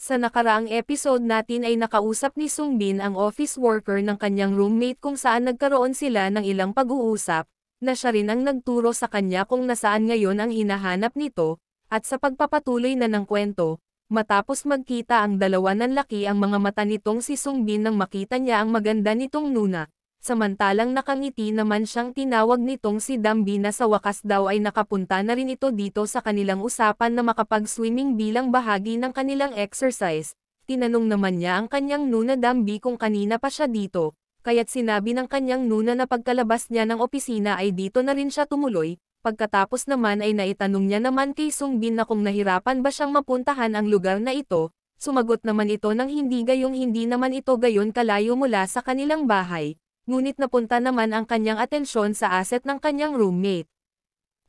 Sa nakaraang episode natin ay nakausap ni Sungbin ang office worker ng kanyang roommate kung saan nagkaroon sila ng ilang pag-uusap, na siya rin ang nagturo sa kanya kung nasaan ngayon ang hinahanap nito, at sa pagpapatuloy na ng kwento, matapos magkita ang dalawa nanlaki ang mga mata nitong si Sungbin nang makita niya ang maganda nitong Nuna. Samantalang nakangiti naman siyang tinawag nitong si Dambi na sa wakas daw ay nakapunta na rin ito dito sa kanilang usapan na makapag-swimming bilang bahagi ng kanilang exercise. Tinanong naman niya ang kanyang Nuna Dambi kung kanina pa siya dito, kaya't sinabi ng kanyang Nuna na pagkalabas niya ng opisina ay dito na rin siya tumuloy. Pagkatapos naman ay naitanong niya naman kay Sungbin na kung nahirapan ba siyang mapuntahan ang lugar na ito. Sumagot naman ito ng hindi gayong hindi naman ito gayon kalayo mula sa kanilang bahay. Ngunit napunta naman ang kanyang atensyon sa asset ng kanyang roommate.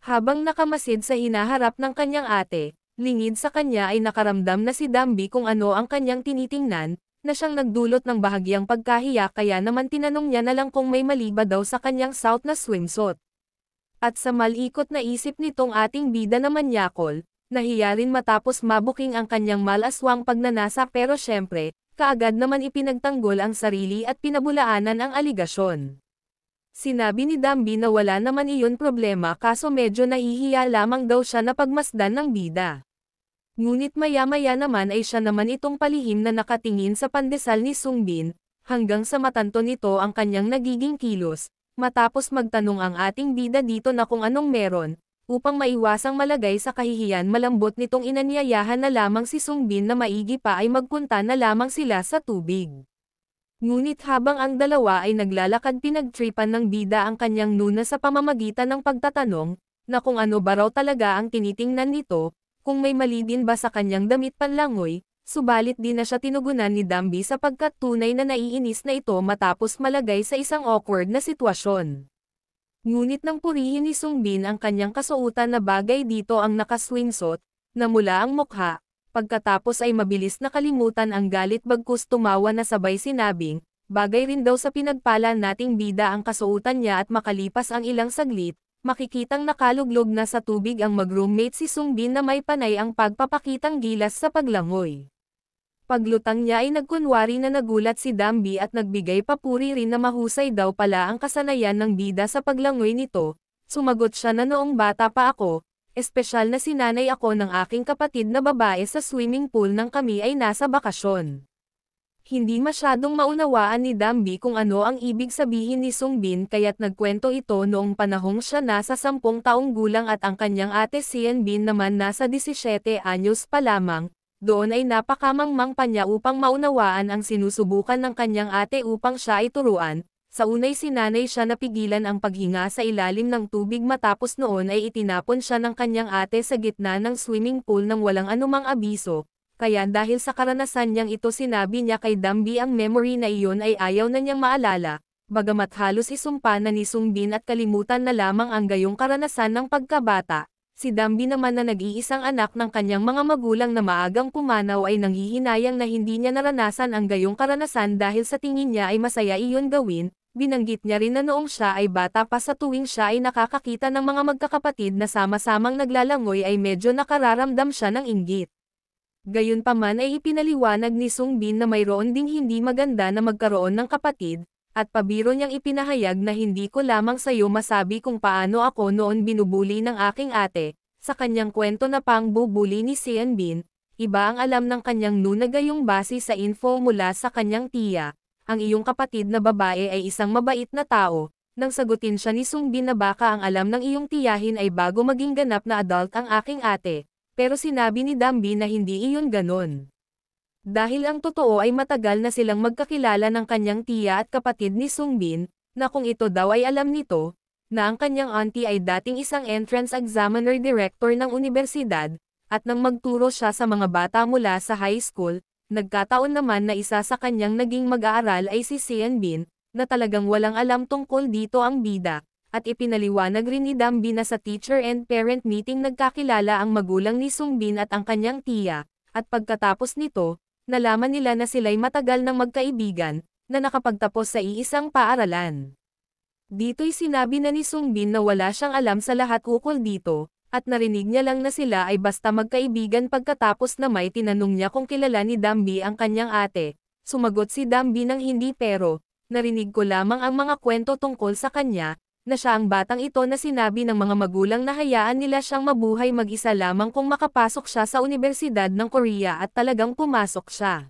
Habang nakamasid sa hinaharap ng kanyang ate, lingid sa kanya ay nakaramdam na si Dambi kung ano ang kanyang tinitingnan, na siyang nagdulot ng bahagyang pagkahiya kaya naman tinanong niya na lang kung may mali ba daw sa kanyang suot na swimsuit. At sa malikot na isip nitong ating bida na manyakol, nahiya rin matapos mabuking ang kanyang malaswang pagnanasa pero syempre, kaagad naman ipinagtanggol ang sarili at pinabulaanan ang aligasyon. Sinabi ni Dambi na wala naman iyon problema kaso medyo nahihiya lamang daw siya na pagmasdan ng bida. Ngunit maya-maya naman ay siya naman itong palihim na nakatingin sa pandesal ni Sungbin, hanggang sa matanto nito ang kanyang nagiging kilos, matapos magtanong ang ating bida dito na kung anong meron. Upang maiwasang malagay sa kahihiyan malambot nitong inanyayahan na lamang si Sungbin na maigi pa ay magpunta na lamang sila sa tubig. Ngunit habang ang dalawa ay naglalakad pinagtripan ng bida ang kanyang Nuna sa pamamagitan ng pagtatanong, na kung ano ba raw talaga ang tinitingnan nito, kung may mali din ba sa kanyang damit panlangoy, subalit di na siya tinugunan ni Dambi sapagkat tunay na naiinis na ito matapos malagay sa isang awkward na sitwasyon. Ngunit nang purihin ni Sungbin ang kanyang kasuotan na bagay dito ang nakaswimsuit, na mula ang mukha, pagkatapos ay mabilis nakalimutan ang galit bagkus tumawa na sabay sinabing, bagay rin daw sa pinagpala nating bida ang kasuotan niya at makalipas ang ilang saglit, makikitang nakaluglog na sa tubig ang mag-roommate si Sungbin na may panay ang pagpapakitang gilas sa paglangoy. Paglutang niya ay nagkunwari na nagulat si Dambi at nagbigay papuri rin na mahusay daw pala ang kasanayan ng bida sa paglangoy nito. Sumagot siya na noong bata pa ako, espesyal na sinanay ako ng aking kapatid na babae sa swimming pool nang kami ay nasa bakasyon. Hindi masyadong maunawaan ni Dambi kung ano ang ibig sabihin ni Sungbin kaya't nagkwento ito noong panahong siya nasa 10 taong gulang at ang kanyang ate Sungbin naman nasa 17 anyos pa lamang. Doon ay napakamangmang pa niya upang maunawaan ang sinusubukan ng kanyang ate upang siya ay turuan. Sa unay sinanay siya napigilan ang paghinga sa ilalim ng tubig matapos noon ay itinapon siya ng kanyang ate sa gitna ng swimming pool nang walang anumang abiso. Kaya dahil sa karanasan niyang ito sinabi niya kay Dambi ang memory na iyon ay ayaw na niyang maalala. Bagamat halos isumpa na ni Sungbin at kalimutan na lamang ang gayong karanasan ng pagkabata. Si Dambi naman na nag-iisang anak ng kanyang mga magulang na maagang pumanaw ay nanghihinayang na hindi niya naranasan ang gayong karanasan dahil sa tingin niya ay masaya iyon gawin. Binanggit niya rin na noong siya ay bata pa sa tuwing siya ay nakakakita ng mga magkakapatid na sama-samang naglalangoy ay medyo nakararamdam siya ng inggit. Gayunpaman ay ipinaliwanag ni Sungbin na mayroon ding hindi maganda na magkaroon ng kapatid, at pabiro niyang ipinahayag na hindi ko lamang sa iyo masabi kung paano ako noon binubuli ng aking ate. Sa kanyang kwento na pangbubuli ni Sungbin, iba ang alam ng kanyang Nuna gayong base sa info mula sa kanyang tiya. Ang iyong kapatid na babae ay isang mabait na tao. Nang sagutin siya ni Sungbin na baka ang alam ng iyong tiyahin ay bago maging ganap na adult ang aking ate. Pero sinabi ni Dambi na hindi iyon ganon. Dahil ang totoo ay matagal na silang magkakilala ng kanyang tiya at kapatid ni Sungbin, na kung ito daw ay alam nito, na ang kanyang auntie ay dating isang entrance examiner director ng universidad, at nang magturo siya sa mga bata mula sa high school, nagkataon naman na isa sa kanyang naging mag-aaral ay si Sungbin, na talagang walang alam tungkol dito ang bida, at ipinaliwanag rin ni Dambi na sa teacher and parent meeting nagkakilala ang magulang ni Sungbin at ang kanyang tiya, at pagkatapos nito, nalaman nila na sila'y matagal nang magkaibigan, na nakapagtapos sa iisang paaralan. Dito'y sinabi na ni Sungbin na wala siyang alam sa lahat ukol dito, at narinig niya lang na sila ay basta magkaibigan pagkatapos na may tinanong niya kung kilala ni Dambi ang kanyang ate. Sumagot si Dambi ng hindi pero, narinig ko lamang ang mga kwento tungkol sa kanya, na siya ang batang ito na sinabi ng mga magulang na hayaan nila siyang mabuhay mag-isa lamang kung makapasok siya sa Universidad ng Korea at talagang pumasok siya.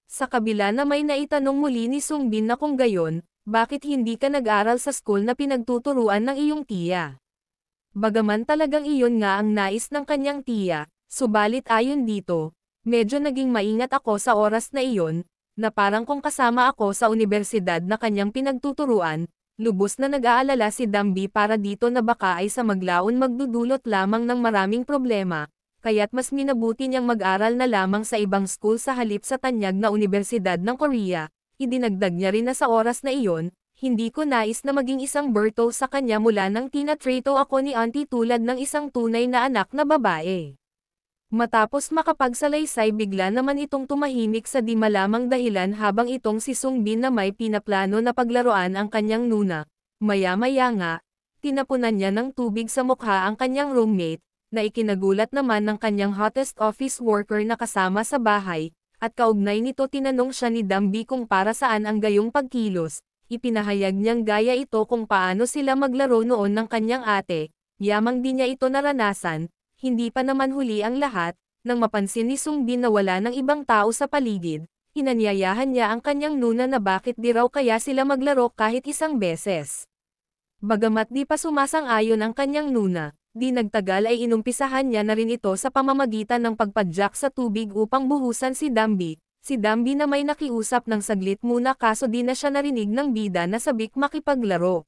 Sa kabila na may naitanong muli ni Sungbin na kung gayon, bakit hindi ka nag-aral sa school na pinagtuturuan ng iyong tiya? Bagaman talagang iyon nga ang nais ng kanyang tiya, subalit ayon dito, medyo naging maingat ako sa oras na iyon, na parang kung kasama ako sa universidad na kanyang pinagtuturuan, lubos na nag-aalala si Dambi para dito na baka ay sa maglaon magdudulot lamang ng maraming problema, kaya't mas minabuti niyang mag-aral na lamang sa ibang school sa halip sa tanyag na Universidad ng Korea. Idinagdag niya rin na sa oras na iyon, hindi ko nais na maging isang Berto sa kanya mula nang tinatrato ako ni auntie tulad ng isang tunay na anak na babae. Matapos makapagsalaysay bigla naman itong tumahimik sa di malamang dahilan habang itong si Sungbin na may pinaplano na paglaruan ang kanyang nuna. Maya-maya nga, tinapunan niya ng tubig sa mukha ang kanyang roommate, na ikinagulat naman ng kanyang hottest office worker na kasama sa bahay, at kaugnay nito tinanong siya ni Dambi kung para saan ang gayong pagkilos. Ipinahayag niyang gaya ito kung paano sila maglaro noon ng kanyang ate, yamang di niya ito naranasan, hindi pa naman huli ang lahat, nang mapansin ni Sungbin na wala ng ibang tao sa paligid, inanyayahan niya ang kanyang nuna na bakit di raw kaya sila maglaro kahit isang beses. Bagamat di pa sumasang-ayon ang kanyang nuna, di nagtagal ay inumpisahan niya na rin ito sa pamamagitan ng pagpadyak sa tubig upang buhusan si Dambi. Si Dambi na may nakiusap ng saglit muna kaso di na siya narinig ng bida na sabik makipaglaro.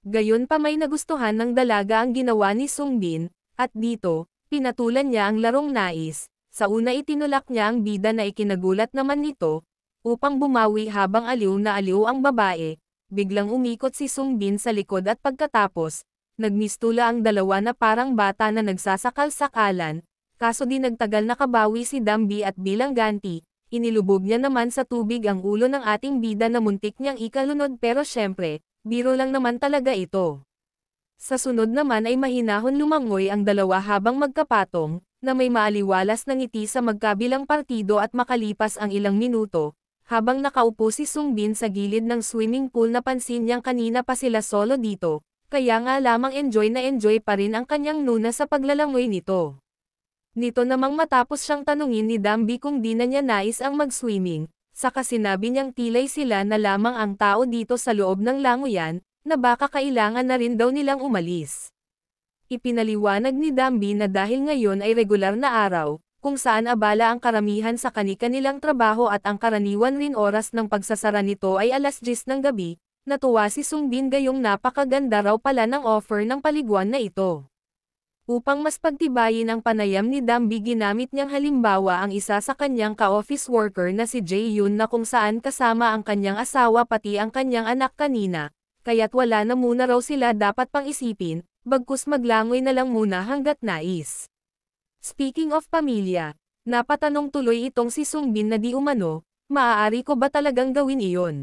Gayon pa may nagustuhan ng dalaga ang ginawa ni Sungbin, at dito, pinatulan niya ang larong nais. Sa una itinulak niya ang bida na ikinagulat naman nito, upang bumawi habang aliw na aliw ang babae. Biglang umikot si Sungbin sa likod at pagkatapos, nagmistula ang dalawa na parang bata na nagsasakal-sakalan, kaso di nagtagal nakabawi si Dambi at bilang ganti, inilubog niya naman sa tubig ang ulo ng ating bida na muntik niyang ikalunod pero syempre, biro lang naman talaga ito. Sa sunod naman ay mahinahon lumangoy ang dalawa habang magkapatong, na may maaliwalas na ngiti sa magkabilang partido at makalipas ang ilang minuto, habang nakaupo si Sungbin sa gilid ng swimming pool napansin niyang kanina pa sila solo dito, kaya nga lamang enjoy na enjoy pa rin ang kanyang nuna sa paglalangoy nito. Nito namang matapos siyang tanungin ni Dambi kung di na niya nais ang mag-swimming, saka sinabi niyang tilay sila na lamang ang tao dito sa loob ng langoyan, na baka kailangan na rin daw nilang umalis. Ipinaliwanag ni Dambi na dahil ngayon ay regular na araw, kung saan abala ang karamihan sa kani-kanilang trabaho at ang karaniwan rin oras ng pagsasara nito ay alas 10 ng gabi, natuwa si Sungbin gayong napakaganda raw pala ng offer ng paliguan na ito. Upang mas pagtibayin ang panayam ni Dambi ginamit niyang halimbawa ang isa sa kanyang ka-office worker na si Jae-yoon na kung saan kasama ang kanyang asawa pati ang kanyang anak kanina, kaya't wala na muna raw sila dapat pang isipin, bagkus maglangoy na lang muna hanggat nais. Speaking of pamilya, napatanong tuloy itong si Sungbin na di umano, maaari ko ba talagang gawin iyon?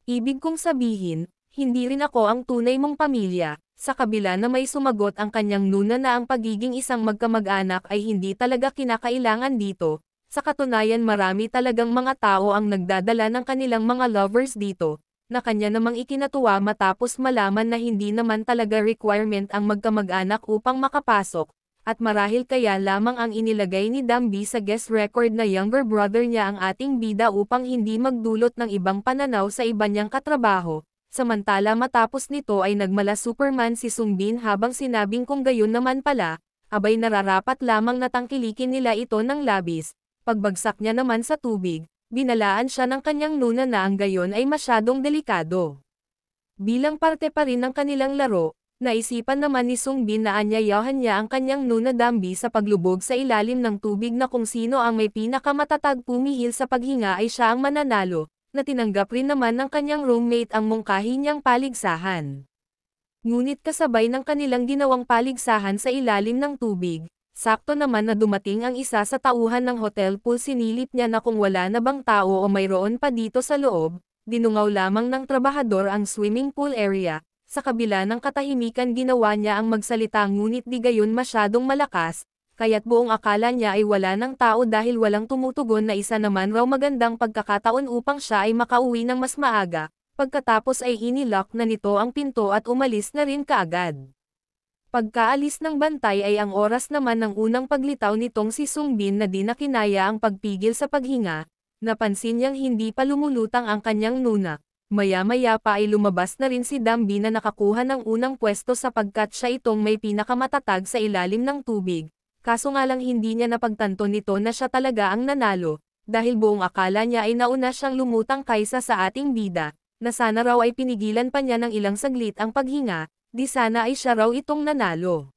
Ibig kong sabihin, hindi rin ako ang tunay mong pamilya. Sa kabila na may sumagot ang kanyang nuna na ang pagiging isang magkamag-anak ay hindi talaga kinakailangan dito, sa katunayan marami talagang mga tao ang nagdadala ng kanilang mga lovers dito, na kanya namang ikinatuwa matapos malaman na hindi naman talaga requirement ang magkamag-anak upang makapasok, at marahil kaya lamang ang inilagay ni Dambi sa guest record na younger brother niya ang ating bida upang hindi magdulot ng ibang pananaw sa iba niyang katrabaho. Samantala matapos nito ay nagmala Superman si Sungbin habang sinabing kung gayon naman pala, abay nararapat lamang na tangkilikin nila ito ng labis. Pagbagsak niya naman sa tubig, binalaan siya ng kanyang nuna na ang gayon ay masyadong delikado. Bilang parte pa rin ng kanilang laro, naisipan naman ni Sungbin na anyayahan niya ang kanyang nuna Dambi sa paglubog sa ilalim ng tubig na kung sino ang may pinakamatatag pumihil sa paghinga ay siya ang mananalo. Na tinanggap rin naman ng kanyang roommate ang mungkahi niyang paligsahan. Ngunit kasabay ng kanilang ginawang paligsahan sa ilalim ng tubig, sakto naman na dumating ang isa sa tauhan ng hotel pool sinilip niya na kung wala na bang tao o mayroon pa dito sa loob, dinungaw lamang ng trabahador ang swimming pool area, sa kabila ng katahimikan ginawa niya ang magsalita ngunit di gayon masyadong malakas, kaya't buong akala niya ay wala ng tao dahil walang tumutugon na isa naman raw magandang pagkakataon upang siya ay makauwi ng mas maaga, pagkatapos ay inilock na nito ang pinto at umalis na rin kaagad. Pagkaalis ng bantay ay ang oras naman ng unang paglitaw nitong si Sungbin na di na kinaya ang pagpigil sa paghinga, napansin niyang hindi pa lumulutang ang kanyang nuna. Maya-maya pa ay lumabas na rin si Dambi na nakakuha ng unang pwesto sapagkat siya itong may pinakamatatag sa ilalim ng tubig, kaso nga lang hindi niya napagtanto nito na siya talaga ang nanalo, dahil buong akala niya ay nauna siyang lumutang kaysa sa ating bida, na sana raw ay pinigilan pa niya ng ilang saglit ang paghinga, di sana ay siya raw itong nanalo.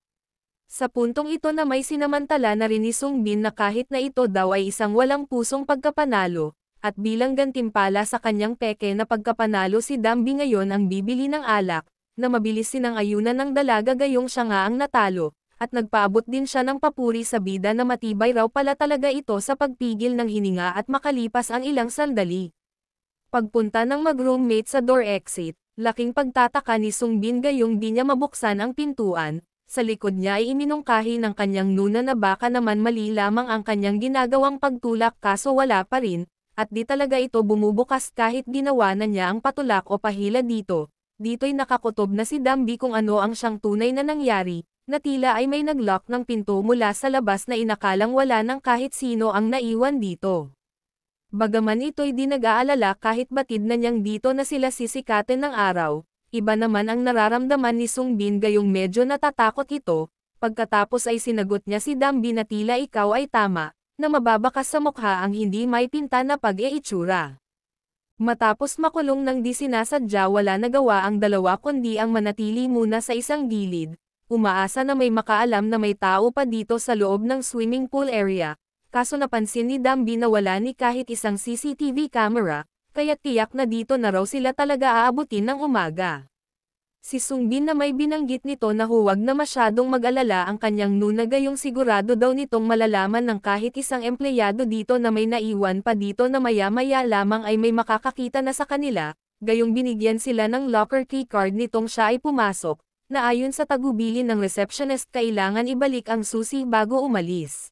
Sa puntong ito na may sinamantala na rin ni Sungbin na kahit na ito daw ay isang walang pusong pagkapanalo, at bilang gantimpala sa kanyang peke na pagkapanalo si Dambi ngayon ang bibili ng alak, na mabilis sinang-ayunan ng dalaga gayong siya nga ang natalo, at nagpaabot din siya ng papuri sa bida na matibay raw pala talaga ito sa pagpigil ng hininga at makalipas ang ilang sandali. Pagpunta ng mag-roommate sa door exit, laking pagtataka ni Sungbin gayong di niya mabuksan ang pintuan, sa likod niya ay iminungkahi ng kanyang nuna na baka naman mali lamang ang kanyang ginagawang pagtulak kaso wala pa rin, at di talaga ito bumubukas kahit ginawa na niya ang patulak o pahila dito. Dito'y nakakutob na si Dambi kung ano ang siyang tunay na nangyari, na tila ay may naglock ng pinto mula sa labas na inakalang wala ng kahit sino ang naiwan dito. Bagaman ito'y di nag-aalala kahit batid na niyang dito na sila sisikatin ng araw, iba naman ang nararamdaman ni Sungbin gayong medyo natatakot ito, pagkatapos ay sinagot niya si Dambi na tila ikaw ay tama, na mababakas sa mukha ang hindi may pinta na pag-iitsura. Matapos makulong ng di sinasadya wala nagawa ang dalawa kundi ang manatili muna sa isang gilid, umaasa na may makaalam na may tao pa dito sa loob ng swimming pool area, kaso napansin ni Dambi na wala ni kahit isang CCTV camera, kaya tiyak na dito na raw sila talaga aabutin ng umaga. Si Sungbin na may binanggit nito na huwag na masyadong mag-alala ang kanyang nuna gayong sigurado daw nitong malalaman ng kahit isang empleyado dito na may naiwan pa dito na maya-maya lamang ay may makakakita na sa kanila, gayong binigyan sila ng locker key card nitong siya ay pumasok, na ayon sa tagubilin ng receptionist kailangan ibalik ang susi bago umalis.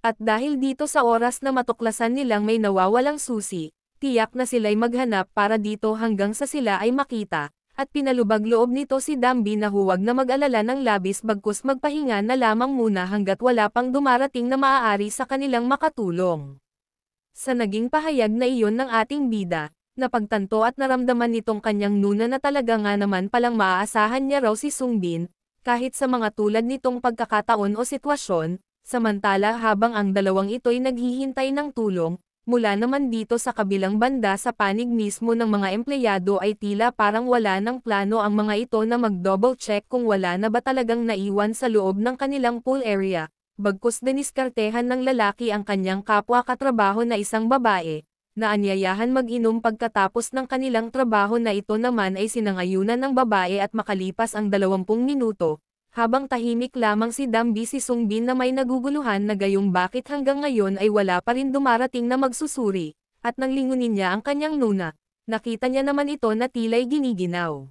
At dahil dito sa oras na matuklasan nilang may nawawalang susi, tiyak na sila'y maghanap para dito hanggang sa sila ay makita. At pinalubag loob nito si Dambi na huwag na mag-alala ng labis bagkus magpahinga na lamang muna hanggat wala pang dumarating na maaari sa kanilang makatulong. Sa naging pahayag na iyon ng ating bida, napagtanto at naramdaman nitong kanyang nuna na talaga nga naman palang maaasahan niya raw si Sungbin, kahit sa mga tulad nitong pagkakataon o sitwasyon, samantala habang ang dalawang ito'y naghihintay ng tulong, mula naman dito sa kabilang banda sa panig mismo ng mga empleyado ay tila parang wala ng plano ang mga ito na mag-double check kung wala na ba talagang naiwan sa loob ng kanilang pool area, bagkus diniskartehan ng lalaki ang kanyang kapwa katrabaho na isang babae, na anyayahan mag-inom pagkatapos ng kanilang trabaho na ito naman ay sinangayunan ng babae at makalipas ang 20 minuto. Habang tahimik lamang si Dambi si Sungbin na may naguguluhan na gayong bakit hanggang ngayon ay wala pa rin dumarating na magsusuri, at nang lingunin niya ang kanyang nuna, nakita niya naman ito na tila'y giniginaw.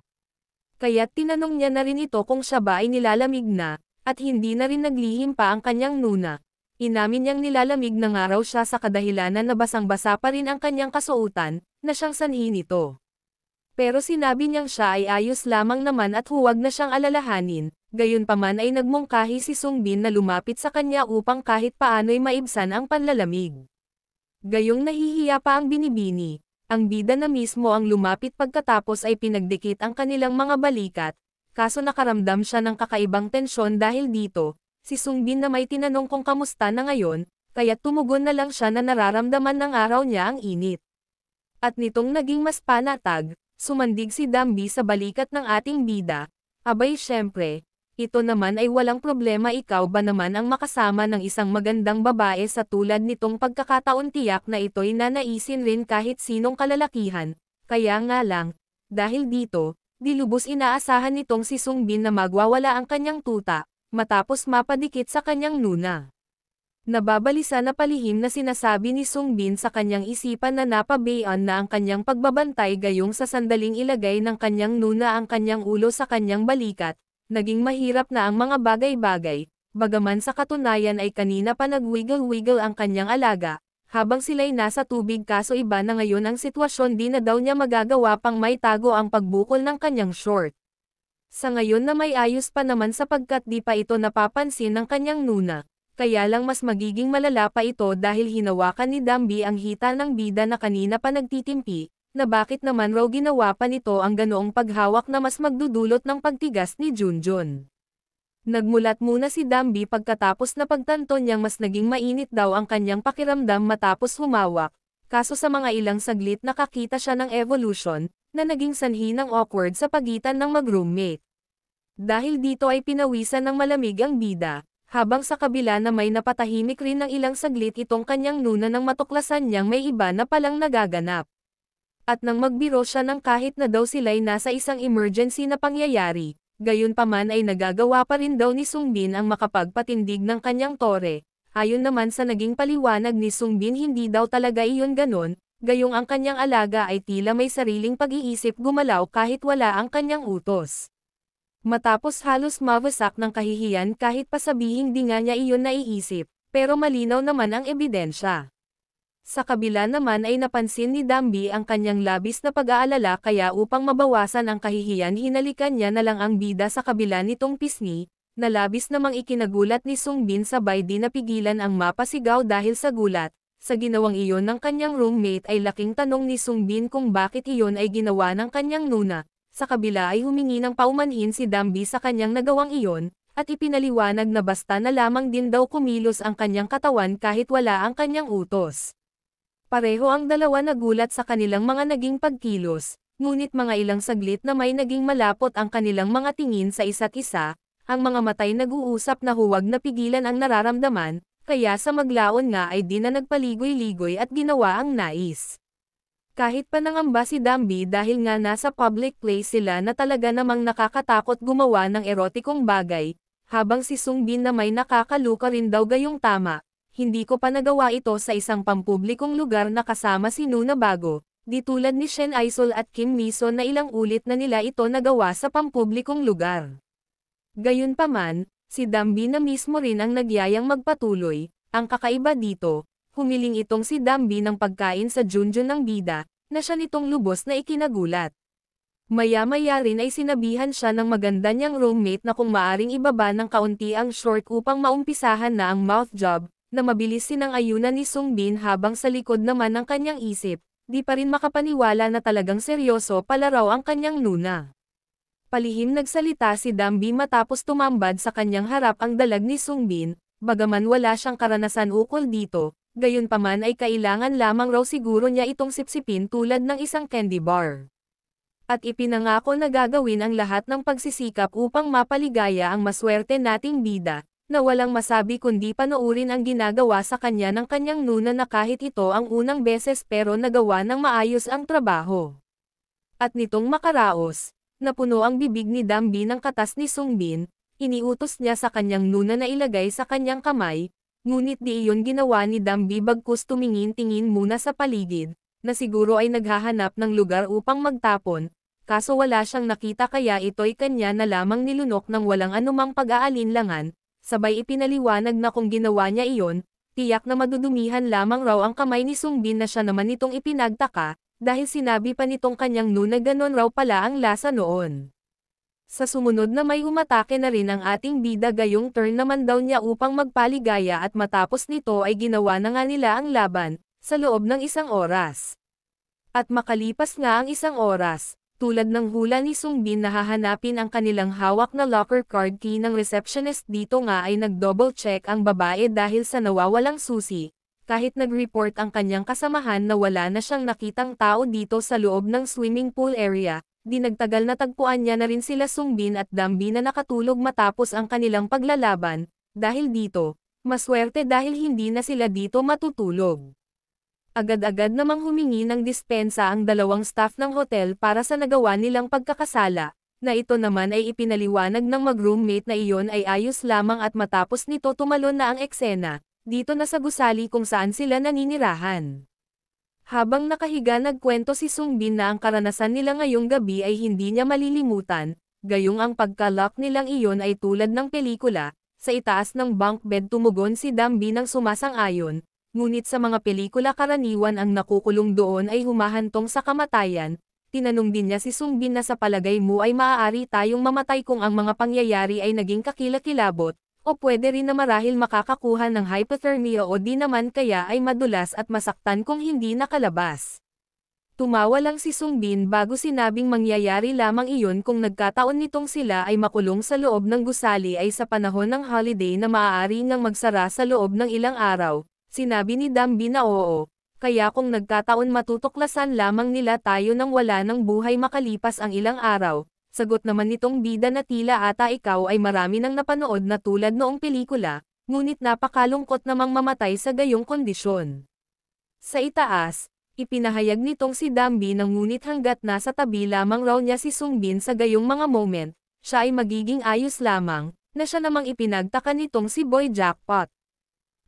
Kaya't tinanong niya na rin ito kung siya ba ay nilalamig na, at hindi na rin naglihim pa ang kanyang nuna. Inamin niyang nilalamig na nga raw siya sa kadahilanan na basang-basa pa rin ang kanyang kasuotan, na siyang sanhi nito. Pero sinabi niyang siya ay ayos lamang naman at huwag na siyang alalahanin. Gayunpaman ay nagmungkahi si Sungbin na lumapit sa kanya upang kahit paano'y maibsan ang panlalamig. Gayong nahihiya pa ang binibini, ang bida na mismo ang lumapit pagkatapos ay pinagdikit ang kanilang mga balikat, kaso nakaramdam siya ng kakaibang tensyon dahil dito, si Sungbin na may tinanong kung kamusta na ngayon, kaya tumugon na lang siya na nararamdaman ng araw niya ang init. At nitong naging mas panatag, sumandig si Dambi sa balikat ng ating bida, abay syempre. Ito naman ay walang problema ikaw ba naman ang makasama ng isang magandang babae sa tulad nitong pagkakataon tiyak na ito'y nanaisin rin kahit sinong kalalakihan, kaya nga lang, dahil dito, di lubos inaasahan nitong si Sungbin na magwawala ang kanyang tuta, matapos mapadikit sa kanyang nuna. Nababalisa na palihim na sinasabi ni Sungbin sa kanyang isipan na napabayaan na ang kanyang pagbabantay gayong sa sandaling ilagay ng kanyang nuna ang kanyang ulo sa kanyang balikat, naging mahirap na ang mga bagay-bagay, bagaman sa katunayan ay kanina pa nag-wiggle-wiggle ang kanyang alaga, habang sila'y nasa tubig kaso iba na ngayon ang sitwasyon di na daw niya magagawa pang may tago ang pagbukol ng kanyang short. Sa ngayon na may ayos pa naman sapagkat di pa ito napapansin ng kanyang nuna. Kaya lang mas magiging malala pa ito dahil hinawakan ni Dambi ang hita ng bida na kanina pa nagtitimpi, na bakit naman raw ginawa pa nito ang ganoong paghawak na mas magdudulot ng pagtigas ni Junjun. Nagmulat muna si Dambi pagkatapos na pagtanto niyang mas naging mainit daw ang kanyang pakiramdam matapos humawak, kaso sa mga ilang saglit nakakita siya ng evolution, na naging sanhi ng awkward sa pagitan ng mag-roommate. Dahil dito ay pinawisan ng malamig ang bida. Habang sa kabila na may napatahimik rin ng ilang saglit itong kanyang nuna nang matuklasan niyang may iba na palang nagaganap. At nang magbiro siya ng kahit na daw sila'y nasa isang emergency na pangyayari, gayunpaman ay nagagawa pa rin daw ni Sungbin ang makapagpatindig ng kanyang tore. Ayon naman sa naging paliwanag ni Sungbin hindi daw talaga iyon ganon, gayong ang kanyang alaga ay tila may sariling pag-iisip gumalaw kahit wala ang kanyang utos. Matapos halos mawasak ng kahihiyan kahit pa sabihing di nga niya iyon naiisip, pero malinaw naman ang ebidensya. Sa kabila naman ay napansin ni Dambi ang kanyang labis na pag-aalala kaya upang mabawasan ang kahihiyan hinalikan niya na lang ang bida sa kabila nitong pisngi, na labis namang ikinagulat ni Sungbin sabay di napigilan ang mapasigaw dahil sa gulat. Sa ginawang iyon ng kanyang roommate ay laking tanong ni Sungbin kung bakit iyon ay ginawa ng kanyang nuna. Sa kabila ay humingi ng paumanhin si Dambi sa kanyang nagawang iyon, at ipinaliwanag na basta na lamang din daw kumilos ang kanyang katawan kahit wala ang kanyang utos. Pareho ang dalawa nagulat sa kanilang mga naging pagkilos, ngunit mga ilang saglit na may naging malapot ang kanilang mga tingin sa isa't isa, ang mga matay nag-uusap na huwag napigilan ang nararamdaman, kaya sa maglaon nga ay di na nagpaligoy-ligoy at ginawa ang nais. Kahit pa nangamba si Dambi dahil nga nasa public place sila na talaga namang nakakatakot gumawa ng erotikong bagay, habang si Sungbin na may nakakaluka rin daw gayong tama, hindi ko pa nagawa ito sa isang pampublikong lugar na kasama si Nuna Bago, di tulad ni Shen Aisol at Kim Miso na ilang ulit na nila ito nagawa sa pampublikong lugar. Gayunpaman, si Dambi na mismo rin ang nagyayang magpatuloy, ang kakaiba dito, humiling itong si Dambi ng pagkain sa Junjun ng bida, na siya nitong lubos na ikinagulat. Maya-maya rin ay sinabihan siya ng maganda niyang roommate na kung maaring ibaba ng kaunti ang short upang maumpisahan na ang mouth job, na mabilis sinang-ayunan ni Sungbin habang sa likod naman ng kanyang isip, di pa rin makapaniwala na talagang seryoso pala raw ang kanyang nuna. Palihim nagsalita si Dambi matapos tumambad sa kanyang harap ang dalag ni Sungbin, bagaman wala siyang karanasan ukol dito. Gayunpaman ay kailangan lamang raw siguro niya itong sipsipin tulad ng isang candy bar. At ipinangako na gagawin ang lahat ng pagsisikap upang mapaligaya ang maswerte nating bida, na walang masabi kundi panoorin ang ginagawa sa kanya ng kanyang nuna na kahit ito ang unang beses pero nagawa ng maayos ang trabaho. At nitong makaraos, napuno ang bibig ni Dambi ng katas ni Sungbin, iniutos niya sa kanyang nuna na ilagay sa kanyang kamay, ngunit di iyon ginawa ni Dambi bagkus tumingin-tingin muna sa paligid, na siguro ay naghahanap ng lugar upang magtapon, kaso wala siyang nakita kaya ito'y kanya na lamang nilunok ng walang anumang pag-aalinlangan, sabay ipinaliwanag na kung ginawa niya iyon, tiyak na madudumihan lamang raw ang kamay ni Sungbin na siya naman nitong ipinagtaka, dahil sinabi pa nitong kanyang nuna ganon raw pala ang lasa noon. Sa sumunod na may umatake na rin ang ating bida gayong turn naman daw niya upang magpaligaya at matapos nito ay ginawa na nga nila ang laban, sa loob ng 1 oras. At makalipas nga ang 1 oras, tulad ng hula ni Sungbin na hahanapin ang kanilang hawak na locker card key ng receptionist dito nga ay nag-double check ang babae dahil sa nawawalang susi, kahit nag-report ang kanyang kasamahan na wala na siyang nakitang tao dito sa loob ng swimming pool area. Di nagtagal na tagpuan niya na rin sila Sungbin at Dambi na nakatulog matapos ang kanilang paglalaban, dahil dito, maswerte dahil hindi na sila dito matutulog. Agad-agad namang humingi ng dispensa ang dalawang staff ng hotel para sa nagawa nilang pagkakasala, na ito naman ay ipinaliwanag ng mag-roommate na iyon ay ayos lamang at matapos nito tumalon na ang eksena, dito na sa gusali kung saan sila naninirahan. Habang nakahiga nagkwento si Sungbin na ang karanasan nila ngayong gabi ay hindi niya malilimutan, gayong ang pagka-lock nilang iyon ay tulad ng pelikula. Sa itaas ng bunk bed tumugon si Dambi ng sumasang-ayon, ngunit sa mga pelikula karaniwan ang nakukulong doon ay humahantong sa kamatayan. Tinanong din niya si Sungbin na sa palagay mo ay maaari tayong mamatay kung ang mga pangyayari ay naging kakilakilabot, o pwede rin na marahil makakakuha ng hypothermia o di naman kaya ay madulas at masaktan kung hindi nakalabas. Tumawa lang si Sungbin bago sinabing mangyayari lamang iyon kung nagkataon nitong sila ay makulong sa loob ng gusali ay sa panahon ng holiday na maaari ngang magsara sa loob ng ilang araw. Sinabi ni Dambi na oo. Kaya kung nagkataon matutuklasan lamang nila tayo nang wala ng buhay makalipas ang ilang araw, sagot naman nitong bida na tila ata ikaw ay marami nang napanood na tulad noong pelikula, ngunit napakalungkot namang mamatay sa gayong kondisyon. Sa itaas, ipinahayag nitong si Dambi na ngunit hanggat nasa tabi lamang raw niya si Sungbin sa gayong mga moment, siya ay magiging ayos lamang, na siya namang ipinagtaka nitong si Boy Jackpot.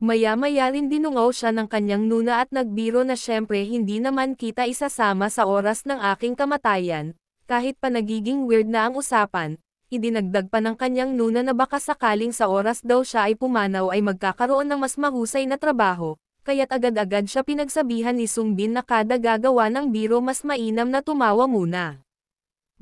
Maya-maya rin dinungaw siya ng kanyang nuna at nagbiro na syempre hindi naman kita isasama sa oras ng aking kamatayan, kahit pa nagiging weird na ang usapan, idinagdag pa ng kanyang nuna na baka sakaling sa oras daw siya ay pumanaw ay magkakaroon ng mas mahusay na trabaho, kaya't agad-agad siya pinagsabihan ni Sungbin na kada gagawa ng biro mas mainam na tumawa muna.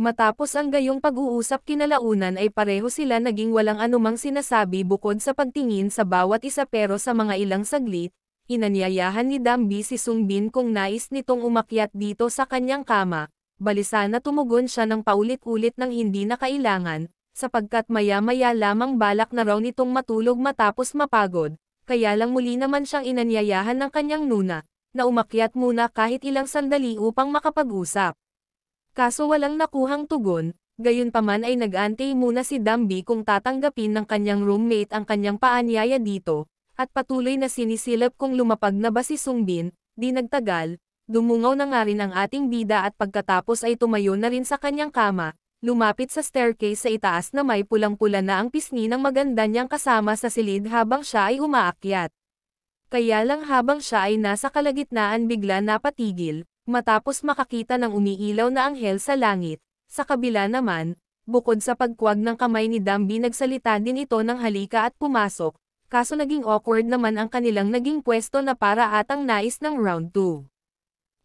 Matapos ang gayong pag-uusap kinalaunan ay pareho sila naging walang anumang sinasabi bukod sa pagtingin sa bawat isa pero sa mga ilang saglit, inanyayahan ni Dambi si Sungbin kung nais nitong umakyat dito sa kanyang kama, balisa na tumugon siya ng paulit-ulit ng hindi na kailangan, sapagkat maya-maya lamang balak na raw nitong matulog matapos mapagod, kaya lang muli naman siyang inanyayahan ng kanyang nuna, na umakyat muna kahit ilang sandali upang makapag-usap. Kaso walang nakuhang tugon, gayunpaman ay nag-antay muna si Dambi kung tatanggapin ng kanyang roommate ang kanyang paanyaya dito, at patuloy na sinisilip kung lumapag na ba si Sungbin. Di nagtagal, dumungaw na nga rin ang ating bida at pagkatapos ay tumayo na rin sa kanyang kama, lumapit sa staircase sa itaas na may pulang-pula na ang pisngi ng maganda niyang kasama sa silid habang siya ay umaakyat. Kaya lang habang siya ay nasa kalagitnaan bigla napatigil, matapos makakita ng umiilaw na anghel sa langit. Sa kabila naman, bukod sa pagkwag ng kamay ni Dambi nagsalita din ito ng halika at pumasok, kaso naging awkward naman ang kanilang naging pwesto na para atang nais ng round 2.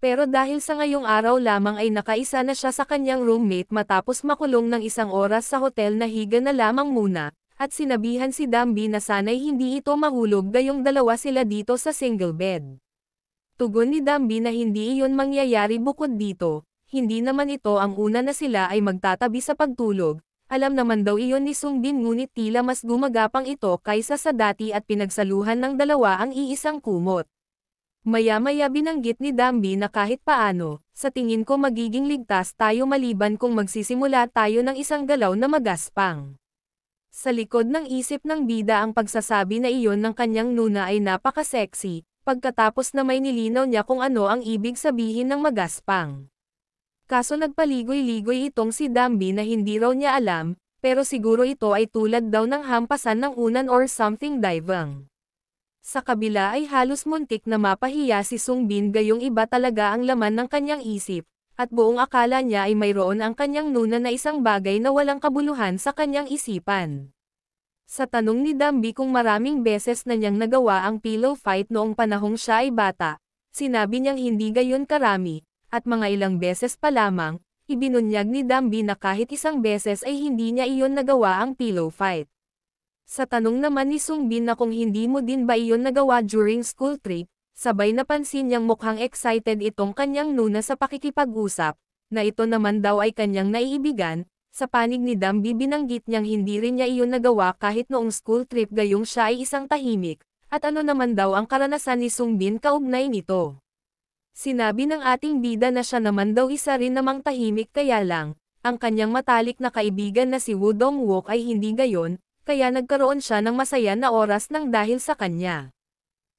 Pero dahil sa ngayong araw lamang ay nakaisa na siya sa kanyang roommate matapos makulong ng isang oras sa hotel na higa na lamang muna, at sinabihan si Dambi na sana'y hindi ito mahulog gayong dalawa sila dito sa single bed. Tugon ni Dambi na hindi iyon mangyayari bukod dito, hindi naman ito ang una na sila ay magtatabi sa pagtulog, alam naman daw iyon ni Sungbin ngunit tila mas gumagapang ito kaysa sa dati at pinagsaluhan ng dalawa ang iisang kumot. Maya-maya binanggit ni Dambi na kahit paano, sa tingin ko magiging ligtas tayo maliban kung magsisimula tayo ng isang galaw na magaspang. Sa likod ng isip ng bida ang pagsasabi na iyon ng kanyang nuna ay napaka-sexy, pagkatapos na may nilinaw niya kung ano ang ibig sabihin ng magaspang. Kaso nagpaligoy-ligoy itong si Dambi na hindi raw niya alam, pero siguro ito ay tulad daw ng hampasan ng unan or something divang. Sa kabila ay halos muntik na mapahiya si Sungbin gayong iba talaga ang laman ng kanyang isip, at buong akala niya ay mayroon ang kanyang nuna na isang bagay na walang kabuluhan sa kanyang isipan. Sa tanong ni Dambi kung maraming beses na niyang nagawa ang pillow fight noong panahong siya ay bata, sinabi niyang hindi gayon karami, at mga ilang beses pa lamang, ibinunyag ni Dambi na kahit isang beses ay hindi niya iyon nagawa ang pillow fight. Sa tanong naman ni Sungbin na kung hindi mo din ba iyon nagawa during school trip, sabay napansin niyang mukhang excited itong kanyang nuna sa pakikipag-usap, na ito naman daw ay kanyang naiibigan. Sa panig ni Dambi binanggit niyang hindi rin niya iyon nagawa kahit noong school trip gayong siya ay isang tahimik, at ano naman daw ang karanasan ni Sungbin kaugnay nito. Sinabi ng ating bida na siya naman daw isa rin namang tahimik kaya lang, ang kanyang matalik na kaibigan na si Woo Dong-wook ay hindi gayon, kaya nagkaroon siya ng masaya na oras nang dahil sa kanya.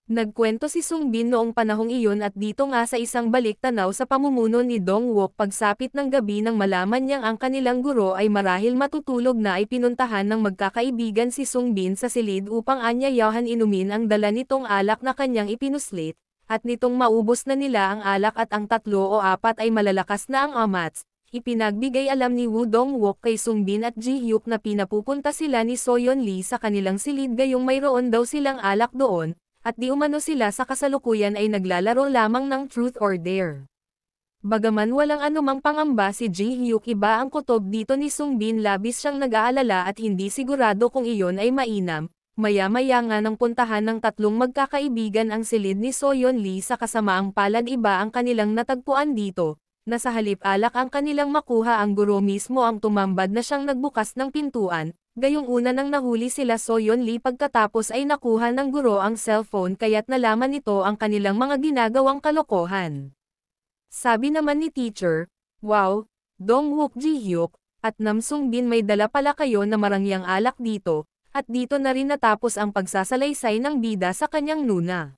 Nagkwento si Sung Bin noong panahong iyon at dito nga sa isang balik-tanaw sa pamumuno ni Dong Wook pagsapit ng gabi nang malaman niyang ang kanilang guro ay marahil matutulog na ay pinuntahan ng magkakaibigan si Sung Bin sa silid upang anyayahan inumin ang dala nitong alak na kanyang ipinuslit, at nitong maubos na nila ang alak at ang 3 o 4 ay malalakas na ang amats. Ipinagbigay alam ni Woo Dong Wook kay Sung Bin at Ji Hyuk na pinapupunta sila ni Soyeon Lee sa kanilang silid gayong mayroon daw silang alak doon, at di umano sila sa kasalukuyan ay naglalaro lamang ng Truth or Dare. Bagaman walang anumang pangamba si Ji Hyuk, iba ang kutob dito ni Sung Bin, labis siyang nag-aalala at hindi sigurado kung iyon ay mainam. Maya-maya nga nang puntahan ng 3 magkakaibigan ang silid ni Soyeon Lee sa kasamaang palad, iba ang kanilang natagpuan dito, na sa halip alak ang kanilang makuha, ang guro mismo ang tumambad na siyang nagbukas ng pintuan. Gayong una nang nahuli sila Soyeon Lee pagkatapos ay nakuha ng guro ang cellphone kaya't nalaman nito ang kanilang mga ginagawang kalokohan. Sabi naman ni teacher, "Wow, Dong Wook, Ji Hyuk, at Nam Sung Bin, may dala pala kayo na marangyang alak dito," at dito na rin natapos ang pagsasalaysay ng bida sa kanyang nuna.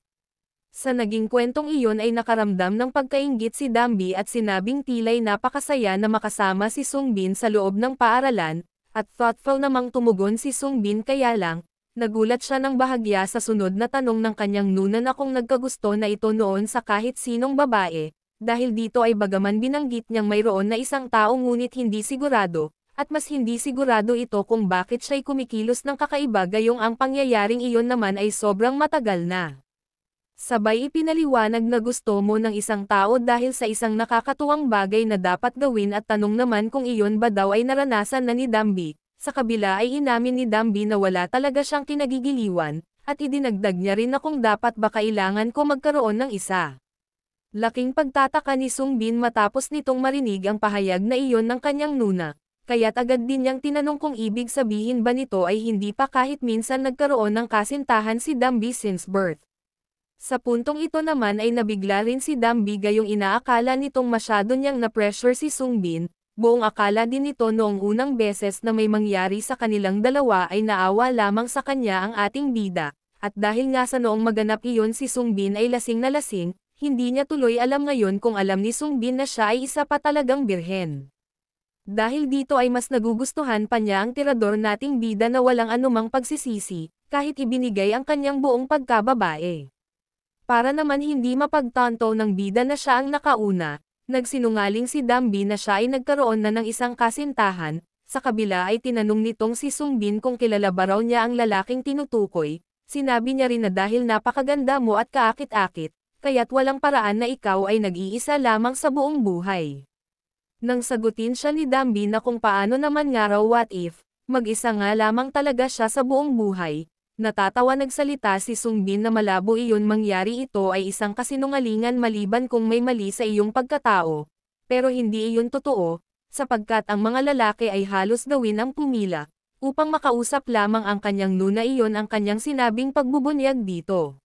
Sa naging kwentong iyon ay nakaramdam ng pagkainggit si Dambi at sinabing tila'y napakasaya na makasama si Sung Bin sa loob ng paaralan, at thoughtful namang tumugon si Sung Bin, kaya lang, nagulat siya ng bahagya sa sunod na tanong ng kanyang nuna na kung nagkagusto na ito noon sa kahit sinong babae, dahil dito ay bagaman binanggit niyang mayroon na isang tao ngunit hindi sigurado, at mas hindi sigurado ito kung bakit siya'y kumikilos ng kakaiba gayong ang pangyayaring iyon naman ay sobrang matagal na. Sabay ipinaliwanag na gusto mo ng isang tao dahil sa isang nakakatuwang bagay na dapat gawin at tanong naman kung iyon ba daw ay naranasan na ni Dambi. Sa kabila ay inamin ni Dambi na wala talaga siyang kinagigiliwan, at idinagdag niya rin na kung dapat ba kailangan ko magkaroon ng isa. Laking pagtataka ni Sung Bin matapos nitong marinig ang pahayag na iyon ng kanyang nuna, kaya't agad din niyang tinanong kung ibig sabihin ba nito ay hindi pa kahit minsan nagkaroon ng kasintahan si Dambi since birth. Sa puntong ito naman ay nabigla rin si Dambi gayong inaakala nitong masyado niyang na-pressure si Sung Bin, buong akala din nito noong unang beses na may mangyari sa kanilang dalawa ay naawa lamang sa kanya ang ating bida, at dahil nga sa noong maganap iyon si Sung Bin ay lasing na lasing, hindi niya tuloy alam ngayon kung alam ni Sung Bin na siya ay isa pa talagang birhen. Dahil dito ay mas nagugustuhan pa niya ang tirador nating bida na walang anumang pagsisisi, kahit ibinigay ang kanyang buong pagkababae. Para naman hindi mapagtanto ng bida na siya ang nakauna, nagsinungaling si Dambi na siya ay nagkaroon na ng isang kasintahan. Sa kabila ay tinanong nitong si Sung Bin kung kilala ba raw niya ang lalaking tinutukoy. Sinabi niya rin na dahil napakaganda mo at kaakit-akit, kaya't walang paraan na ikaw ay nag-iisa lamang sa buong buhay. Nang sagutin siya ni Dambi na kung paano naman nga raw what if, mag-isa nga lamang talaga siya sa buong buhay. Natatawa nagsalita si Sung Bin na malabo iyon mangyari, ito ay isang kasinungalingan maliban kung may mali sa iyong pagkatao. Pero hindi iyon totoo, sapagkat ang mga lalaki ay halos gawin ang pumila, upang makausap lamang ang kanyang nuna, iyon ang kanyang sinabing pagbubunyag dito.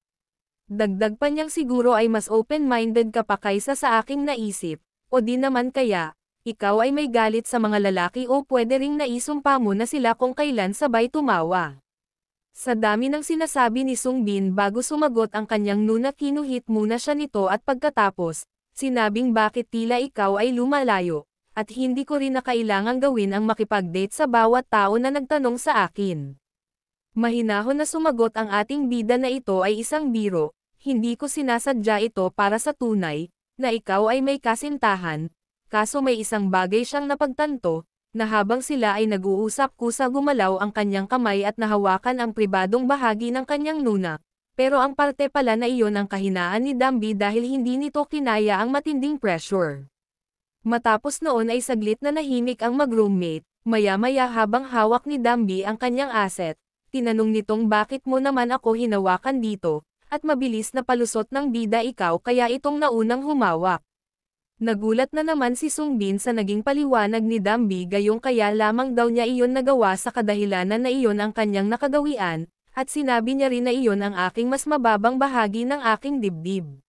Dagdag pa niyang siguro ay mas open-minded ka pa kaysa sa aking naisip, o di naman kaya, ikaw ay may galit sa mga lalaki o pwede ring naisumpa mo na sila kung kailan sabay tumawa. Sa dami ng sinasabi ni Sung Bin bago sumagot ang kanyang nuna, kinuhit muna siya nito at pagkatapos, sinabing bakit tila ikaw ay lumalayo, at hindi ko rin na kailangang gawin ang makipag-date sa bawat tao na nagtanong sa akin. Mahinahon na sumagot ang ating bida na ito ay isang biro, hindi ko sinasadya ito para sa tunay, na ikaw ay may kasintahan, kaso may isang bagay siyang napagtanto, na habang sila ay nag-uusap kusa gumalaw ang kanyang kamay at nahawakan ang pribadong bahagi ng kanyang nuna. Pero ang parte pala na iyon ang kahinaan ni Dambi dahil hindi nito kinaya ang matinding pressure. Matapos noon ay saglit na nahimik ang mag-roommate, maya-maya habang hawak ni Dambi ang kanyang asset, tinanong nitong bakit mo naman ako hinawakan dito, at mabilis na palusot ng bida ikaw kaya itong naunang humawak. Nagulat na naman si Sung Bin sa naging paliwanag ni Dambi gayong kaya lamang daw niya iyon nagawa sa kadahilanan na iyon ang kanyang nakagawian, at sinabi niya rin na iyon ang aking mas mababang bahagi ng aking dibdib.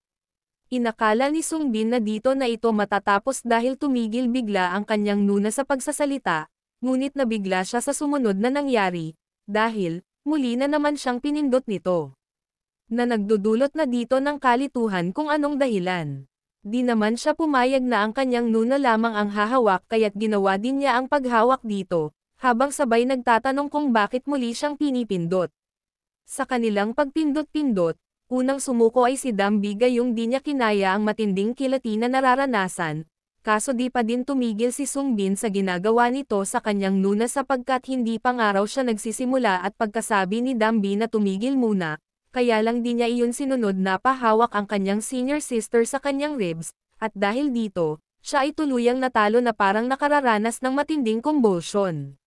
Inakala ni Sung Bin na dito na ito matatapos dahil tumigil bigla ang kanyang nuna sa pagsasalita, ngunit nabigla siya sa sumunod na nangyari, dahil, muli na naman siyang pinindot nito. na nagdudulot na dito ng kalituhan kung anong dahilan. Di naman siya pumayag na ang kanyang nuna lamang ang hahawak kaya't ginawa din niya ang paghawak dito, habang sabay nagtatanong kung bakit muli siyang pinipindot. Sa kanilang pagpindot-pindot, unang sumuko ay si Dambi gayong di niya kinaya ang matinding kilati na nararanasan, kaso di pa din tumigil si Sungbin sa ginagawa nito sa kanyang nuna sapagkat hindi pa nga raw siya nagsisimula at pagkasabi ni Dambi na tumigil muna, kaya lang di niya iyon sinunod na pahawak ang kanyang senior sister sa kanyang ribs, at dahil dito, siya ay tuluyang natalo na parang nakararanas ng matinding convulsion.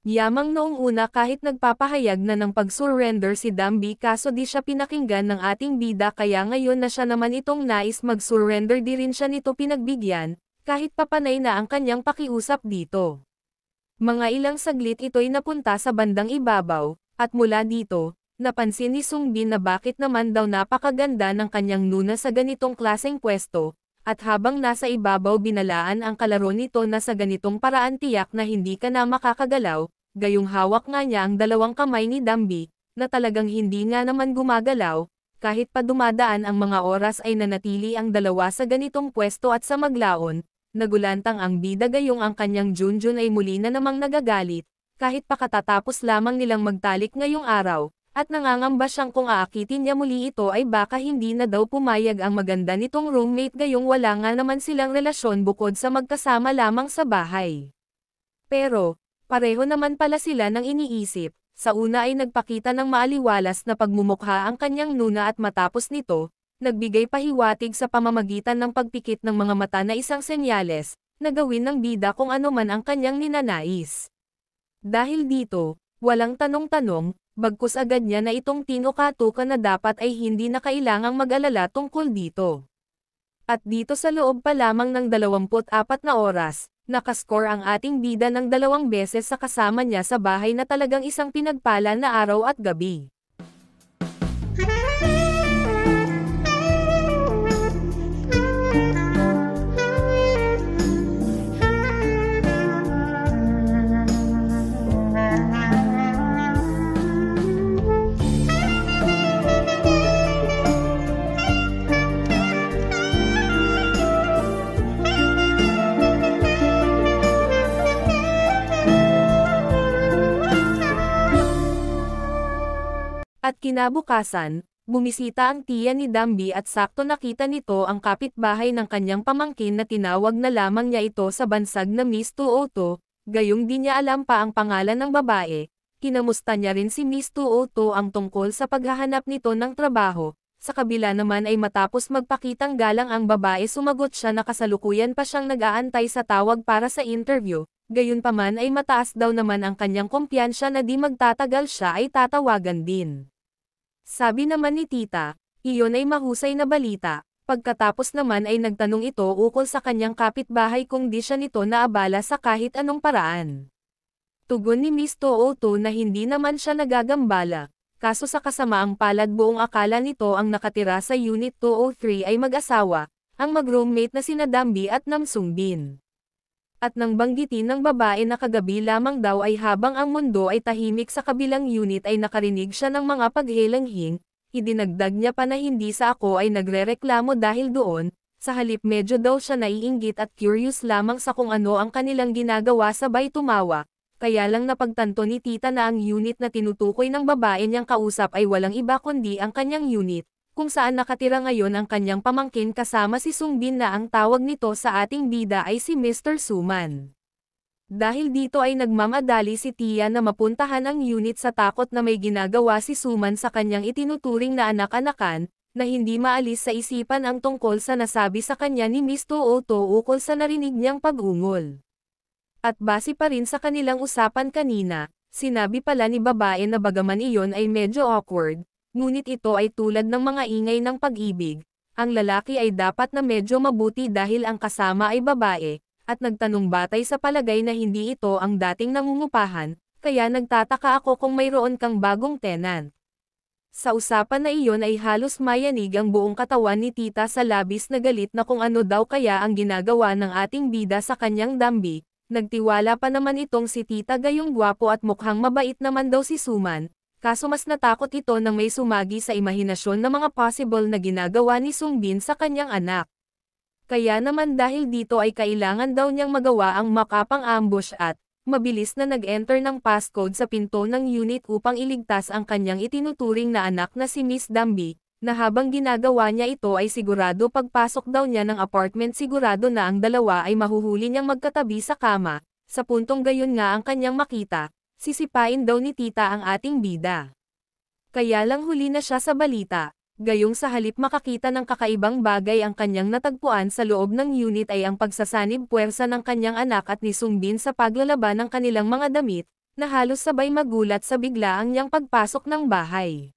Yamang noong una kahit nagpapahayag na ng pag-surrender si Dambi kaso di siya pinakinggan ng ating bida kaya ngayon na siya naman itong nais mag-surrender di rin siya nito pinagbigyan, kahit papanay na ang kanyang pakiusap dito. Mga ilang saglit ito'y napunta sa bandang ibabaw, at mula dito, napansin ni Sungbin na bakit naman daw napakaganda ng kanyang nuna sa ganitong klaseng pwesto, at habang nasa ibabaw binalaan ang kalaro nito na sa ganitong paraan tiyak na hindi ka na makakagalaw, gayong hawak nga niya ang dalawang kamay ni Dambi, na talagang hindi nga naman gumagalaw, kahit pa dumadaan ang mga oras ay nanatili ang dalawa sa ganitong pwesto at sa maglaon, nagulantang ang bida gayong ang kanyang Junjun ay muli na namang nagagalit, kahit pa katatapos lamang nilang magtalik ngayong araw, at nangangamba siyang kung aakitin niya muli ito ay baka hindi na daw pumayag ang maganda nitong roommate gayong wala nga naman silang relasyon bukod sa magkasama lamang sa bahay. Pero, pareho naman pala sila ng iniisip, sa una ay nagpakita ng maaliwalas na pagmumukha ang kanyang nuna at matapos nito, nagbigay pahiwatig sa pamamagitan ng pagpikit ng mga mata na isang senyales, na gawin ng bida kung ano man ang kanyang ninanais. Dahil dito, walang tanong-tanong, bagkus agad niya na itong tinukatukan na dapat ay hindi na kailangang mag-alala tungkol dito. At dito sa loob pa lamang ng 24 na oras, nakascore ang ating bida ng 2 beses sa kasama niya sa bahay na talagang isang pinagpala na araw at gabi. At kinabukasan, bumisita ang tiya ni Dambi at sakto nakita nito ang kapitbahay ng kanyang pamangkin na tinawag na lamang niya ito sa bansag na Miss Tuoto, gayong di niya alam pa ang pangalan ng babae. Kinamusta niya rin si Miss Tuoto ang tungkol sa paghahanap nito ng trabaho. Sa kabila naman ay matapos magpakitang galang ang babae sumagot siya na kasalukuyan pa siyang nag-aantay sa tawag para sa interview. Gayunpaman ay mataas daw naman ang kanyang kumpiyansa na di magtatagal siya ay tatawagan din. Sabi naman ni tita, iyon ay mahusay na balita, pagkatapos naman ay nagtanong ito ukol sa kanyang kapitbahay kung di siya nito naabala sa kahit anong paraan. Tugon ni Miss Tuoto na hindi naman siya nagagambala, kaso sa kasamaang palad buong akala nito ang nakatira sa Unit 203 ay mag-asawa, ang mag-roommate na sina Dambi at Namsungbin. At nang banggitin ng babae na kagabi lamang daw ay habang ang mundo ay tahimik sa kabilang unit ay nakarinig siya ng mga paghelanghing, idinagdag niya pa na hindi sa ako ay nagrereklamo dahil doon, sa halip medyo daw siya naiinggit at curious lamang sa kung ano ang kanilang ginagawa sabay tumawa, kaya lang napagtanto ni tita na ang unit na tinutukoy ng babae niyang kausap ay walang iba kundi ang kanyang unit, kung saan nakatira ngayon ang kanyang pamangkin kasama si Sungbin na ang tawag nito sa ating bida ay si Mr. Suman. Dahil dito ay nagmamadali si Tia na mapuntahan ang unit sa takot na may ginagawa si Suman sa kanyang itinuturing na anak-anakan, na hindi maalis sa isipan ang tungkol sa nasabi sa kanya ni Miss Tuoto ukol sa narinig niyang pag-ungol. At base pa rin sa kanilang usapan kanina, sinabi pala ni babae na bagaman iyon ay medyo awkward, ngunit ito ay tulad ng mga ingay ng pag-ibig, ang lalaki ay dapat na medyo mabuti dahil ang kasama ay babae, at nagtanong batay sa palagay na hindi ito ang dating nangungupahan, kaya nagtataka ako kung mayroon kang bagong tenant. Sa usapan na iyon ay halos mayanig ang buong katawan ni tita sa labis na galit na kung ano daw kaya ang ginagawa ng ating bida sa kanyang Dambi. Nagtiwala pa naman itong si tita gayong gwapo at mukhang mabait naman daw si Suman, kaso mas natakot ito nang may sumagi sa imahinasyon na mga possible na ginagawa ni Sungbin sa kanyang anak. Kaya naman dahil dito ay kailangan daw niyang magawa ang makapang ambush at, mabilis na nag-enter ng passcode sa pinto ng unit upang iligtas ang kanyang itinuturing na anak na si Miss Dambi, na habang ginagawa niya ito ay sigurado pagpasok daw niya ng apartment sigurado na ang dalawa ay mahuhuli niyang magkatabi sa kama, sa puntong gayon nga ang kanyang makita, sisipain daw ni tita ang ating bida. Kaya lang huli na siya sa balita. Gayong sa halip makakita ng kakaibang bagay ang kanyang natagpuan sa loob ng unit ay ang pagsasanib puwersa ng kanyang anak at ni Sungbin sa paglalaban ng kanilang mga damit, na halos sabay magulat sa biglaang niyang pagpasok ng bahay.